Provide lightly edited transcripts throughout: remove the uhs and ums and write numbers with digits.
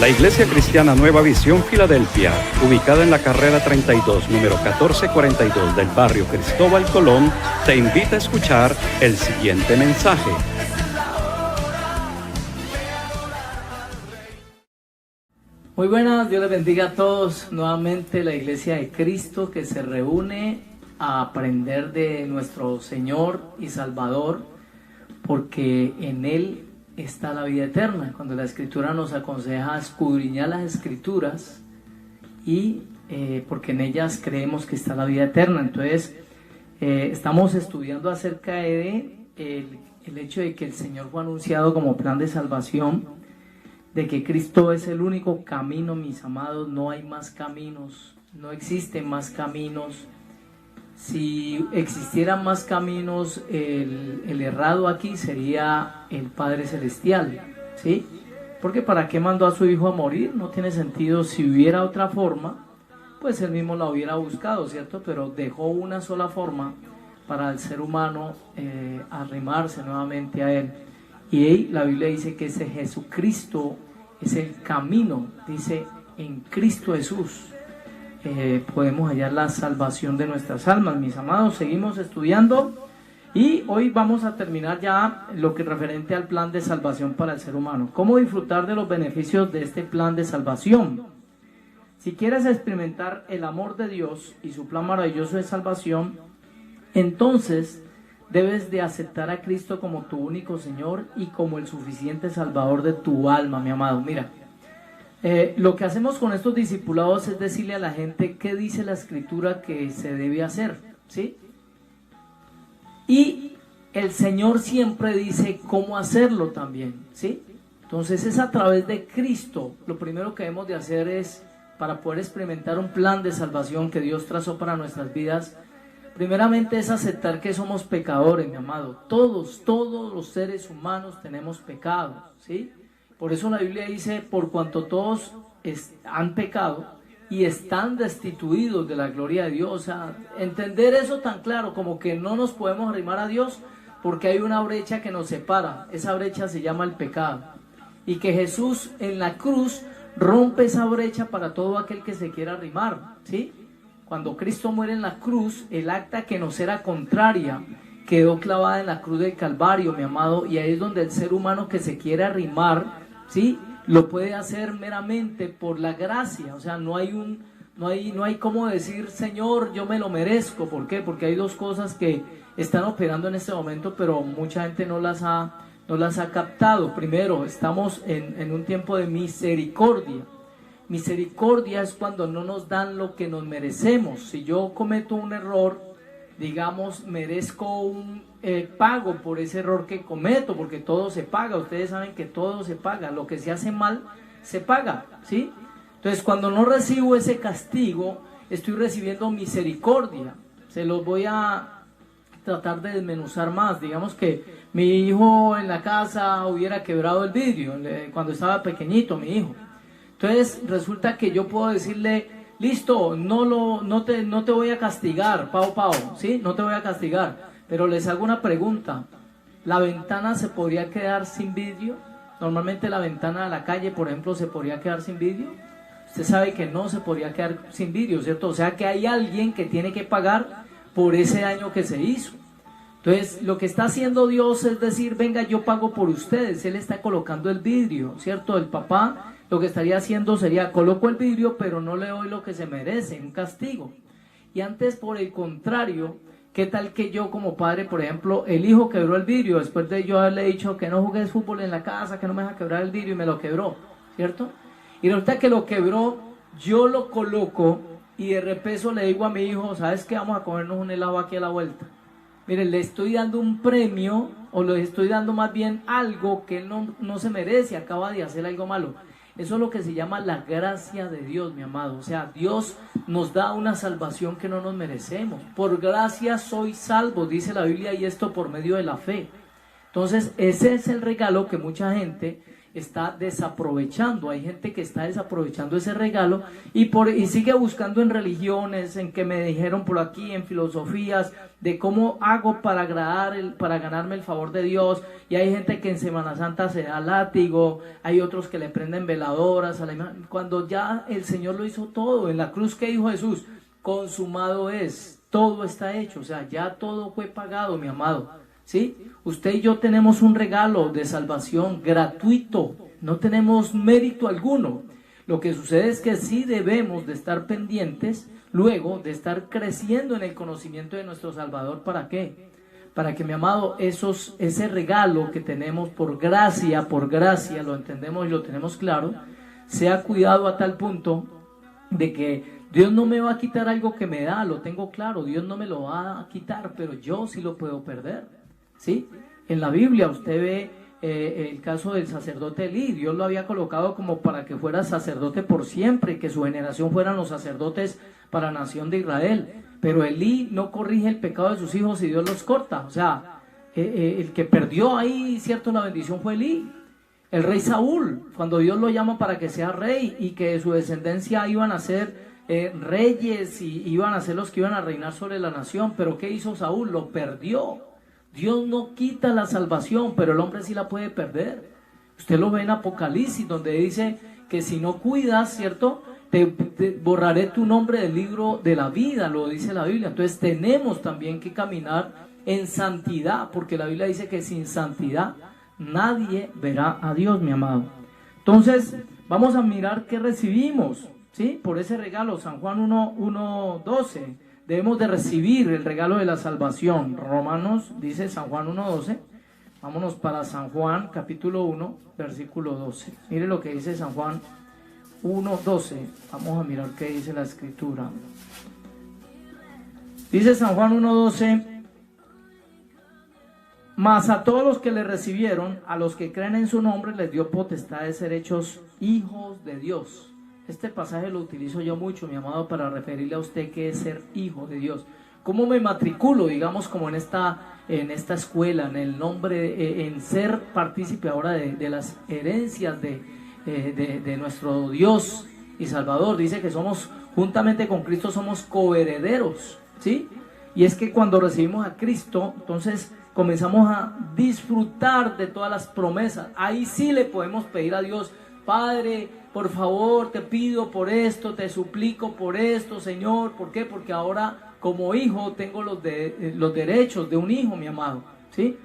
La Iglesia Cristiana Nueva Visión Filadelfia, ubicada en la carrera 32, número 1442 del barrio Cristóbal Colón, te invita a escuchar el siguiente mensaje. Muy buenas, Dios les bendiga a todos. Nuevamente la Iglesia de Cristo que se reúne a aprender de nuestro Señor y Salvador, porque en Él está la vida eterna. Cuando la Escritura nos aconseja escudriñar las Escrituras y porque en ellas creemos que está la vida eterna. Entonces estamos estudiando acerca de el hecho de que el Señor fue anunciado como plan de salvación, de que Cristo es el único camino, mis amados. No hay más caminos, no existen más caminos. Si existieran más caminos, el errado aquí sería el Padre Celestial, ¿sí? Porque ¿para qué mandó a su Hijo a morir? No tiene sentido. Si hubiera otra forma, pues Él mismo la hubiera buscado, ¿cierto? Pero dejó una sola forma para el ser humano arrimarse nuevamente a Él. Y la Biblia dice que ese Jesucristo es el camino, dice, en Cristo Jesús. Podemos hallar la salvación de nuestras almas, mis amados. Seguimos estudiando y hoy vamos a terminar ya lo que es referente al plan de salvación para el ser humano. ¿Cómo disfrutar de los beneficios de este plan de salvación? Si quieres experimentar el amor de Dios y su plan maravilloso de salvación, entonces debes de aceptar a Cristo como tu único Señor y como el suficiente Salvador de tu alma, mi amado. Mira, lo que hacemos con estos discipulados es decirle a la gente qué dice la Escritura que se debe hacer, ¿sí? Y el Señor siempre dice cómo hacerlo también, ¿sí? Entonces es a través de Cristo. Lo primero que debemos de hacer es, para poder experimentar un plan de salvación que Dios trazó para nuestras vidas, primeramente es aceptar que somos pecadores, mi amado. Todos los seres humanos tenemos pecado, ¿sí? Por eso la Biblia dice, por cuanto todos han pecado y están destituidos de la gloria de Dios. O sea, entender eso tan claro como que no nos podemos arrimar a Dios porque hay una brecha que nos separa. Esa brecha se llama el pecado. Y que Jesús en la cruz rompe esa brecha para todo aquel que se quiera arrimar, ¿sí? Cuando Cristo muere en la cruz, el acta que nos era contraria quedó clavada en la cruz del Calvario, mi amado, y ahí es donde el ser humano que se quiere arrimar, ¿sí?, lo puede hacer meramente por la gracia. O sea, no hay como decir, Señor, yo me lo merezco. ¿Por qué? Porque hay dos cosas que están operando en este momento, pero mucha gente no las ha captado. Primero, estamos en un tiempo de misericordia. Misericordia es cuando no nos dan lo que nos merecemos. Si yo cometo un error, digamos, merezco un pago por ese error que cometo, porque todo se paga. Ustedes saben que todo se paga. Lo que se hace mal, se paga, ¿sí? Entonces, cuando no recibo ese castigo, estoy recibiendo misericordia. Se los voy a tratar de desmenuzar más. Digamos que mi hijo en la casa hubiera quebrado el vidrio cuando estaba pequeñito, mi hijo. Entonces resulta que yo puedo decirle, listo, no te voy a castigar, Pau, ¿sí? No te voy a castigar, pero les hago una pregunta. ¿La ventana se podría quedar sin vidrio? Normalmente la ventana de la calle, por ejemplo, ¿se podría quedar sin vidrio? Usted sabe que no se podría quedar sin vidrio, ¿cierto? O sea que hay alguien que tiene que pagar por ese daño que se hizo. Entonces, lo que está haciendo Dios es decir, venga, yo pago por ustedes. Él está colocando el vidrio, ¿cierto? El papá lo que estaría haciendo sería, coloco el vidrio, pero no le doy lo que se merece, un castigo. Y antes, por el contrario, ¿qué tal que yo como padre, por ejemplo, el hijo quebró el vidrio, después de yo haberle dicho que no jugues fútbol en la casa, que no me deja quebrar el vidrio, y me lo quebró, ¿cierto? Y resulta que lo quebró, yo lo coloco, y de repeso le digo a mi hijo, ¿sabes qué? Vamos a comernos un helado aquí a la vuelta. Miren, le estoy dando un premio, o le estoy dando más bien algo que él no se merece, acaba de hacer algo malo. Eso es lo que se llama la gracia de Dios, mi amado. O sea, Dios nos da una salvación que no nos merecemos. Por gracia soy salvo, dice la Biblia, y esto por medio de la fe. Entonces, ese es el regalo que mucha gente está desaprovechando. Hay gente que está desaprovechando ese regalo y sigue buscando en religiones, en que me dijeron por aquí, en filosofías, de cómo hago para para ganarme el favor de Dios. Y hay gente que en Semana Santa se da látigo, hay otros que le prenden veladoras, cuando ya el Señor lo hizo todo. En la cruz, ¿qué dijo Jesús? Consumado es, todo está hecho, o sea, ya todo fue pagado, mi amado. ¿Sí? Usted y yo tenemos un regalo de salvación gratuito, no tenemos mérito alguno. Lo que sucede es que sí debemos de estar pendientes luego de estar creciendo en el conocimiento de nuestro Salvador. ¿Para qué? Para que, mi amado, ese regalo que tenemos por gracia, lo entendemos y lo tenemos claro, sea cuidado a tal punto de que Dios no me va a quitar algo que me da, lo tengo claro, Dios no me lo va a quitar, pero yo sí lo puedo perder. ¿Sí? En la Biblia usted ve el caso del sacerdote Elí. Dios lo había colocado como para que fuera sacerdote por siempre, que su generación fueran los sacerdotes para la nación de Israel. Pero Elí no corrige el pecado de sus hijos y Dios los corta. O sea, el que perdió ahí, cierto, la bendición fue Elí. El rey Saúl, cuando Dios lo llama para que sea rey y que su descendencia iban a ser reyes y iban a ser los que iban a reinar sobre la nación. Pero ¿qué hizo Saúl? Lo perdió. Dios no quita la salvación, pero el hombre sí la puede perder. Usted lo ve en Apocalipsis, donde dice que si no cuidas, ¿cierto? Te borraré tu nombre del libro de la vida, lo dice la Biblia. Entonces tenemos también que caminar en santidad, porque la Biblia dice que sin santidad nadie verá a Dios, mi amado. Entonces vamos a mirar qué recibimos, ¿sí? Por ese regalo, San Juan 1:12. Debemos de recibir el regalo de la salvación. Romanos, dice San Juan 1:12. Vámonos para San Juan, capítulo 1, versículo 12. Mire lo que dice San Juan 1:12. Vamos a mirar qué dice la Escritura. Dice San Juan 1:12. Mas a todos los que le recibieron, a los que creen en su nombre, les dio potestad de ser hechos hijos de Dios. Este pasaje lo utilizo yo mucho, mi amado, para referirle a usted qué es ser hijo de Dios. ¿Cómo me matriculo, digamos, como en esta escuela, en el nombre, en ser partícipe ahora de las herencias de nuestro Dios y Salvador? Dice que somos, juntamente con Cristo, somos coherederos, ¿sí? Y es que cuando recibimos a Cristo, entonces comenzamos a disfrutar de todas las promesas. Ahí sí le podemos pedir a Dios: Padre, por favor, te pido por esto, te suplico por esto, Señor. ¿Por qué? Porque ahora como hijo tengo los derechos de un hijo, mi amado, ¿sí?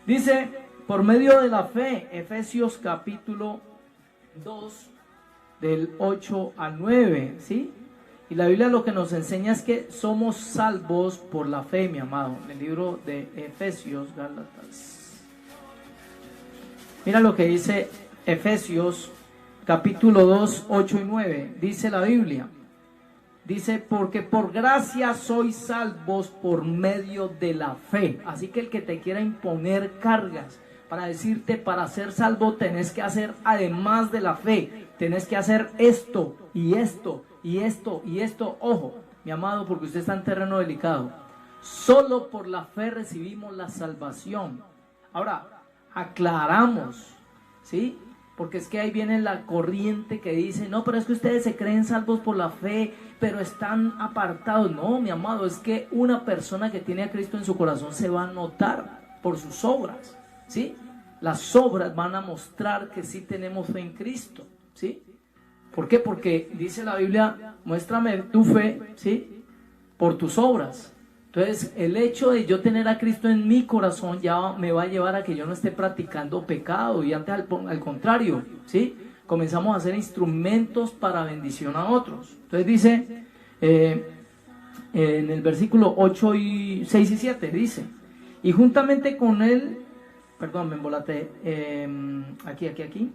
Dice, por medio de la fe, Efesios capítulo 2, del 8 al 9, ¿sí? Y la Biblia lo que nos enseña es que somos salvos por la fe, mi amado. En el libro de Efesios, Gálatas. Mira lo que dice Efesios capítulo 2, 8 y 9, dice la Biblia. Dice, porque por gracia sois salvos por medio de la fe. Así que el que te quiera imponer cargas para decirte, para ser salvo tenés que hacer, además de la fe, tenés que hacer esto y esto y esto y esto. Ojo, mi amado, porque usted está en terreno delicado. Solo por la fe recibimos la salvación. Ahora, aclaramos, ¿sí? Porque es que ahí viene la corriente que dice, no, pero es que ustedes se creen salvos por la fe, pero están apartados. No, mi amado, es que una persona que tiene a Cristo en su corazón se va a notar por sus obras, ¿sí? Las obras van a mostrar que sí tenemos fe en Cristo, ¿sí? ¿Por qué? Porque dice la Biblia, muéstrame tu fe, ¿sí? Por tus obras. Entonces, el hecho de yo tener a Cristo en mi corazón ya me va a llevar a que yo no esté practicando pecado, y antes al contrario, ¿sí? Comenzamos a ser instrumentos para bendición a otros. Entonces dice, en el versículo 8 y 6 y 7, dice, y juntamente con él, perdón, me embolaté, aquí,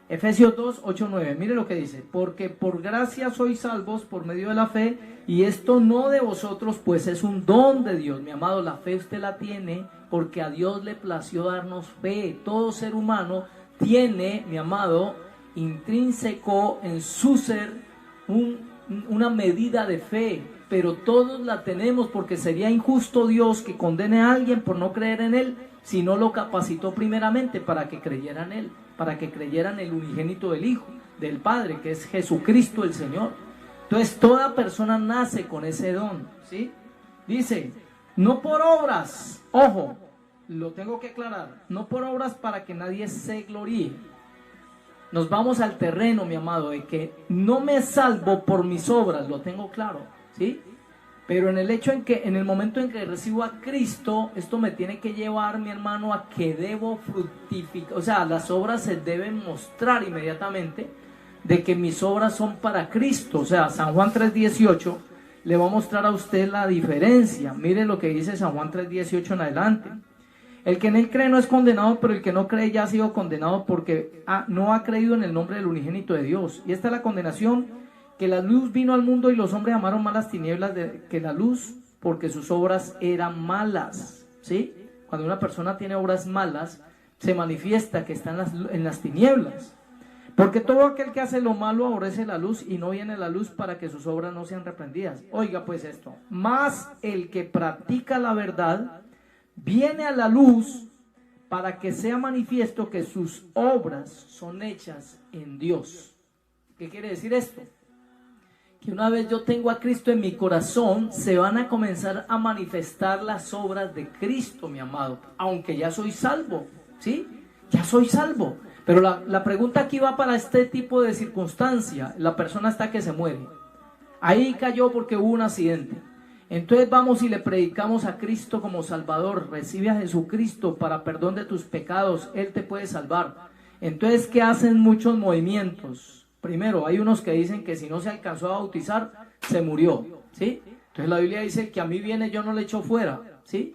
Efesios 2, 8, 9, mire lo que dice, porque por gracia sois salvos por medio de la fe, y esto no de vosotros, pues es un don de Dios. Mi amado, la fe usted la tiene porque a Dios le plació darnos fe. Todo ser humano tiene, mi amado, intrínseco en su ser una medida de fe, pero todos la tenemos, porque sería injusto Dios que condene a alguien por no creer en Él, si no lo capacitó primeramente para que creyera en Él. para que creyeran el unigénito del Hijo, del Padre, que es Jesucristo el Señor. Entonces toda persona nace con ese don, ¿sí? Dice, no por obras, ojo, lo tengo que aclarar, no por obras para que nadie se gloríe. Nos vamos al terreno, mi amado, de que no me salvo por mis obras, lo tengo claro, ¿sí? Pero en el hecho en que, en el momento en que recibo a Cristo, esto me tiene que llevar, mi hermano, a que debo fructificar. O sea, las obras se deben mostrar inmediatamente de que mis obras son para Cristo. O sea, San Juan 3:18 le va a mostrar a usted la diferencia. Mire lo que dice San Juan 3:18 en adelante. El que en él cree no es condenado, pero el que no cree ya ha sido condenado porque no ha creído en el nombre del unigénito de Dios. Y esta es la condenación, que la luz vino al mundo y los hombres amaron más las tinieblas que la luz, porque sus obras eran malas, ¿sí? Cuando una persona tiene obras malas, se manifiesta que está en las tinieblas. Porque todo aquel que hace lo malo aborrece la luz y no viene a la luz para que sus obras no sean reprendidas. Oiga pues esto, más el que practica la verdad viene a la luz para que sea manifiesto que sus obras son hechas en Dios. ¿Qué quiere decir esto? Que una vez yo tengo a Cristo en mi corazón, se van a comenzar a manifestar las obras de Cristo, mi amado, aunque ya soy salvo, ¿sí? Ya soy salvo, pero la pregunta aquí va para este tipo de circunstancia. La persona está que se muere, ahí cayó porque hubo un accidente. Entonces vamos y le predicamos a Cristo como Salvador. Recibe a Jesucristo para perdón de tus pecados, Él te puede salvar. Entonces, ¿qué hacen muchos movimientos? Primero, hay unos que dicen que si no se alcanzó a bautizar, se murió, ¿sí? Entonces la Biblia dice que a mí viene, yo no le echo fuera, ¿sí?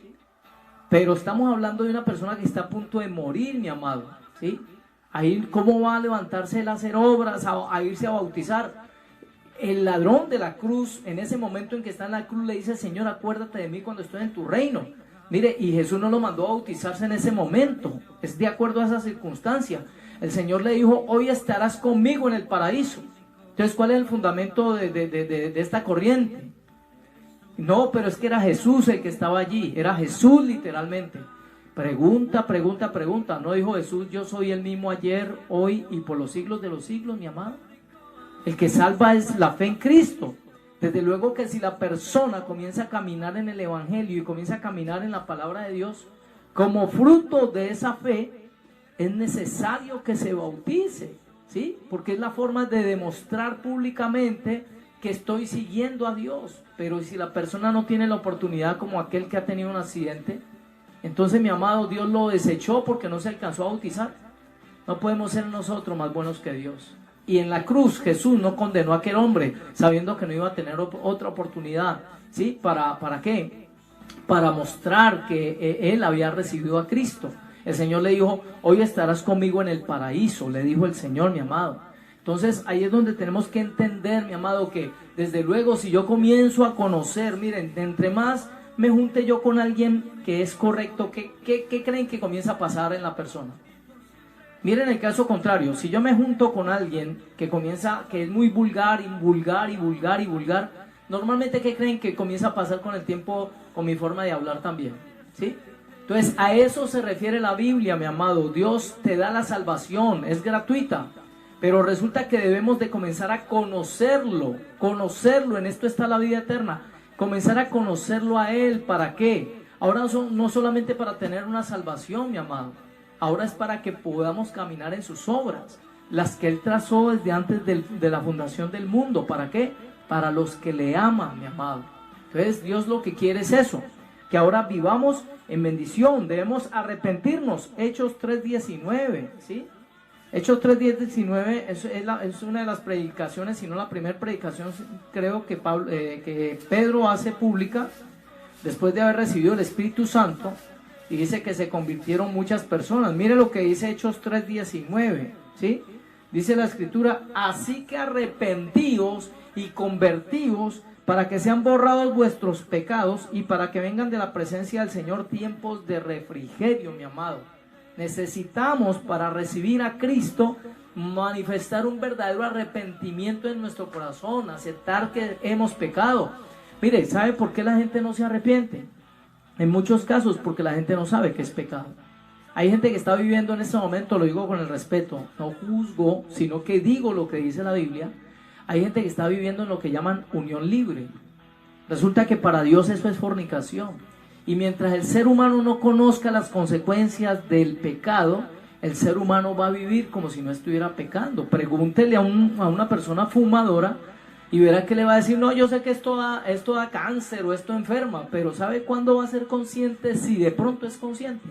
Pero estamos hablando de una persona que está a punto de morir, mi amado, ¿sí? Ahí, ¿cómo va a levantarse él a hacer obras, a irse a bautizar? El ladrón de la cruz, en ese momento en que está en la cruz, le dice, Señor, acuérdate de mí cuando estoy en tu reino. Mire, y Jesús no lo mandó a bautizarse en ese momento, es de acuerdo a esa circunstancia. El Señor le dijo, hoy estarás conmigo en el paraíso. Entonces, ¿cuál es el fundamento de esta corriente? No, pero es que era Jesús el que estaba allí, era Jesús literalmente. Pregunta. No dijo Jesús, yo soy el mismo ayer, hoy y por los siglos de los siglos, mi amado. El que salva es la fe en Cristo. Desde luego que si la persona comienza a caminar en el Evangelio y comienza a caminar en la palabra de Dios, como fruto de esa fe, es necesario que se bautice, ¿sí? Porque es la forma de demostrar públicamente que estoy siguiendo a Dios. Pero si la persona no tiene la oportunidad, como aquel que ha tenido un accidente, entonces, mi amado, Dios lo desechó porque no se alcanzó a bautizar. No podemos ser nosotros más buenos que Dios. Y en la cruz Jesús no condenó a aquel hombre sabiendo que no iba a tener otra oportunidad, ¿sí? ¿Para qué? Para mostrar que él había recibido a Cristo. El Señor le dijo, hoy estarás conmigo en el paraíso, le dijo el Señor, mi amado. Entonces ahí es donde tenemos que entender, mi amado, que desde luego si yo comienzo a conocer, miren, entre más me junte yo con alguien que es correcto, ¿qué creen que comienza a pasar en la persona? Miren el caso contrario, si yo me junto con alguien que es muy vulgar, normalmente ¿qué creen que comienza a pasar con el tiempo con mi forma de hablar también? ¿Sí? Entonces a eso se refiere la Biblia, mi amado. Dios te da la salvación, es gratuita, pero resulta que debemos de comenzar a conocerlo, en esto está la vida eterna, comenzar a conocerlo a Él. ¿Para qué? Ahora no solamente para tener una salvación, mi amado, ahora es para que podamos caminar en sus obras, las que Él trazó desde antes de la fundación del mundo. ¿Para qué? Para los que le aman, mi amado. Entonces Dios lo que quiere es eso, que ahora vivamos en bendición. Debemos arrepentirnos. Hechos 3:19, ¿sí? Hechos 3:19 es una de las predicaciones, si no la primera predicación, creo que Pedro hace pública después de haber recibido el Espíritu Santo, y dice que se convirtieron muchas personas. Mire lo que dice Hechos 3:19, ¿sí? Dice la Escritura, así que arrepentíos y convertíos para que sean borrados vuestros pecados y para que vengan de la presencia del Señor tiempos de refrigerio, mi amado. Necesitamos, para recibir a Cristo, manifestar un verdadero arrepentimiento en nuestro corazón, aceptar que hemos pecado. Mire, ¿sabe por qué la gente no se arrepiente? En muchos casos porque la gente no sabe que es pecado. Hay gente que está viviendo en este momento, lo digo con el respeto, no juzgo, sino que digo lo que dice la Biblia. Hay gente que está viviendo en lo que llaman unión libre. Resulta que para Dios eso es fornicación. Y mientras el ser humano no conozca las consecuencias del pecado, el ser humano va a vivir como si no estuviera pecando. Pregúntele a una persona fumadora y verá que le va a decir, no, yo sé que esto da cáncer o esto enferma, pero ¿sabe cuándo va a ser consciente? Si de pronto es consciente.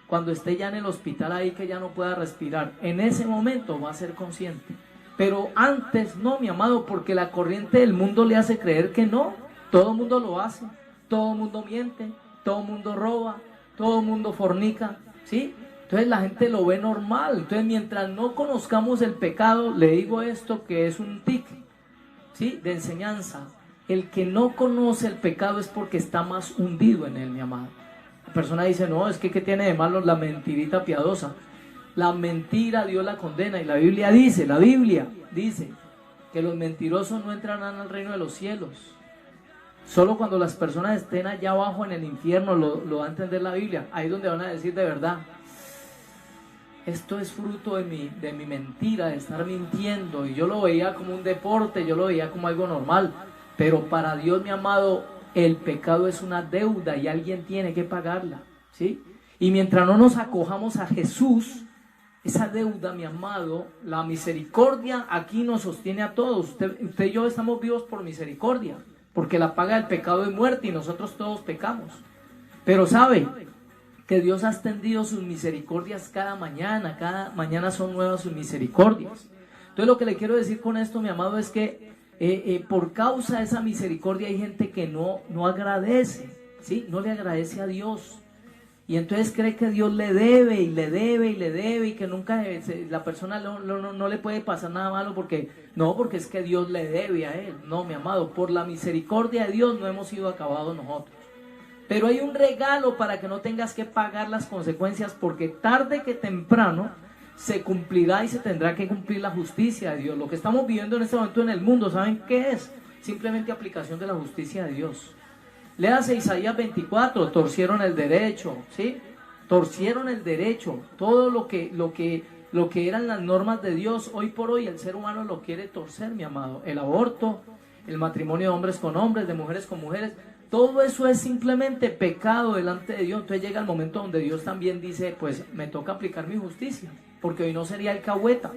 Cuando esté ya en el hospital ahí que ya no pueda respirar, en ese momento va a ser consciente. Pero antes no, mi amado, porque la corriente del mundo le hace creer que no. Todo el mundo lo hace, todo el mundo miente, todo el mundo roba, todo el mundo fornica, ¿sí? Entonces la gente lo ve normal. Entonces mientras no conozcamos el pecado, le digo esto que es un tic, ¿sí? De enseñanza. El que no conoce el pecado es porque está más hundido en él, mi amado. La persona dice, no, es que ¿qué tiene de malo la mentirita piadosa? La mentira Dios la condena y la Biblia dice que los mentirosos no entrarán al reino de los cielos. Solo cuando las personas estén allá abajo en el infierno lo va a entender la Biblia. Ahí es donde van a decir de verdad, esto es fruto de mi mentira, de estar mintiendo. Y yo lo veía como un deporte, yo lo veía como algo normal. Pero para Dios, mi amado, el pecado es una deuda y alguien tiene que pagarla, ¿sí? Y mientras no nos acojamos a Jesús, esa deuda, mi amado, la misericordia aquí nos sostiene a todos. Usted y yo estamos vivos por misericordia, porque la paga del pecado es muerte y nosotros todos pecamos. Pero sabe que Dios ha extendido sus misericordias cada mañana son nuevas sus misericordias. Entonces lo que le quiero decir con esto, mi amado, es que por causa de esa misericordia hay gente que no agradece, ¿sí? No le agradece a Dios. Y entonces cree que Dios le debe y le debe y le debe y que nunca la persona no le puede pasar nada malo porque es que Dios le debe a él. No, mi amado, por la misericordia de Dios no hemos sido acabados nosotros. Pero hay un regalo para que no tengas que pagar las consecuencias, porque tarde que temprano se cumplirá y se tendrá que cumplir la justicia de Dios. Lo que estamos viviendo en este momento en el mundo, ¿saben qué es? Simplemente aplicación de la justicia de Dios. Léase Isaías 24, torcieron el derecho, ¿sí? Torcieron el derecho, todo lo que eran las normas de Dios, hoy por hoy el ser humano lo quiere torcer, mi amado. El aborto, el matrimonio de hombres con hombres, de mujeres con mujeres, todo eso es simplemente pecado delante de Dios. Entonces llega el momento donde Dios también dice, pues me toca aplicar mi justicia, porque hoy no sería alcahueta,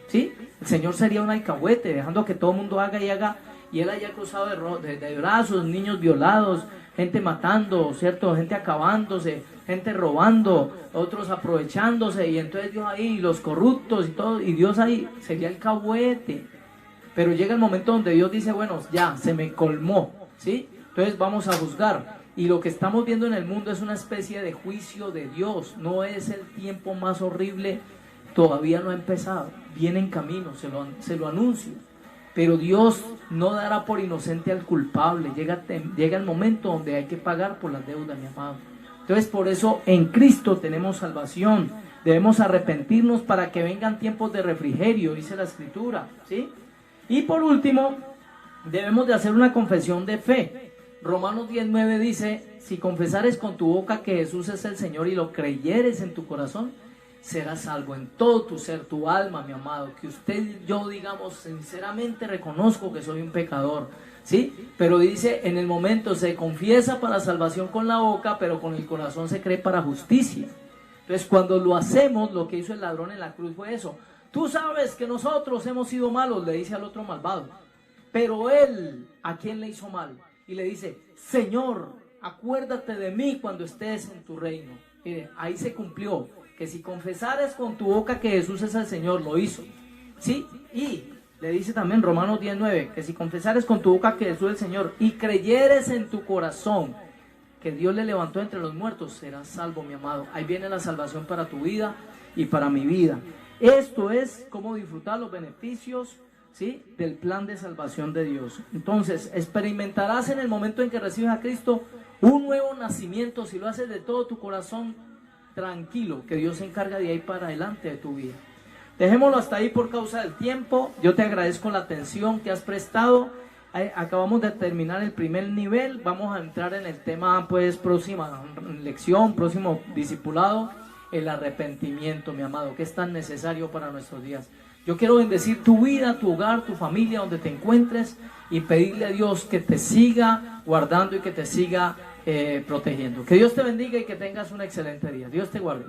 ¿sí? El Señor sería un alcahuete, dejando que todo el mundo haga, y Él haya cruzado de brazos, niños violados, gente matando, ¿cierto? Gente acabándose, gente robando, otros aprovechándose, y entonces Dios ahí, los corruptos y todo, y Dios ahí sería alcahuete. Pero llega el momento donde Dios dice, bueno, ya, se me colmó, ¿sí? Entonces vamos a juzgar. Y lo que estamos viendo en el mundo es una especie de juicio de Dios. No es el tiempo más horrible, todavía no ha empezado, viene en camino, se lo anuncio. Pero Dios no dará por inocente al culpable. Llega el momento donde hay que pagar por las deudas, mi amado. Entonces por eso en Cristo tenemos salvación. Debemos arrepentirnos para que vengan tiempos de refrigerio, dice la Escritura, ¿sí? Y por último, debemos de hacer una confesión de fe. Romanos 10:9 dice, si confesares con tu boca que Jesús es el Señor y lo creyeres en tu corazón, serás salvo. En todo tu ser, tu alma, mi amado. Que usted y yo digamos, sinceramente reconozco que soy un pecador, ¿sí? Pero dice, en el momento se confiesa para salvación con la boca, pero con el corazón se cree para justicia. Entonces cuando lo hacemos, lo que hizo el ladrón en la cruz fue eso. Tú sabes que nosotros hemos sido malos, le dice al otro malvado. Pero él, ¿a quién le hizo mal? Y le dice, Señor, acuérdate de mí cuando estés en tu reino. Mire, ahí se cumplió, que si confesares con tu boca que Jesús es el Señor, lo hizo, ¿sí? Y le dice también Romanos 10:9, que si confesares con tu boca que Jesús es el Señor y creyeres en tu corazón que Dios le levantó entre los muertos, serás salvo, mi amado. Ahí viene la salvación para tu vida y para mi vida. Esto es cómo disfrutar los beneficios, ¿sí?, del plan de salvación de Dios. Entonces, experimentarás en el momento en que recibes a Cristo un nuevo nacimiento. Si lo haces de todo tu corazón, tranquilo, que Dios se encarga de ahí para adelante de tu vida. Dejémoslo hasta ahí por causa del tiempo. Yo te agradezco la atención que has prestado. Acabamos de terminar el primer nivel. Vamos a entrar en el tema, pues, próxima lección, próximo discipulado, el arrepentimiento, mi amado, que es tan necesario para nuestros días. Yo quiero bendecir tu vida, tu hogar, tu familia, donde te encuentres, y pedirle a Dios que te siga guardando y que te siga protegiendo. Que Dios te bendiga y que tengas un excelente día. Dios te guarde.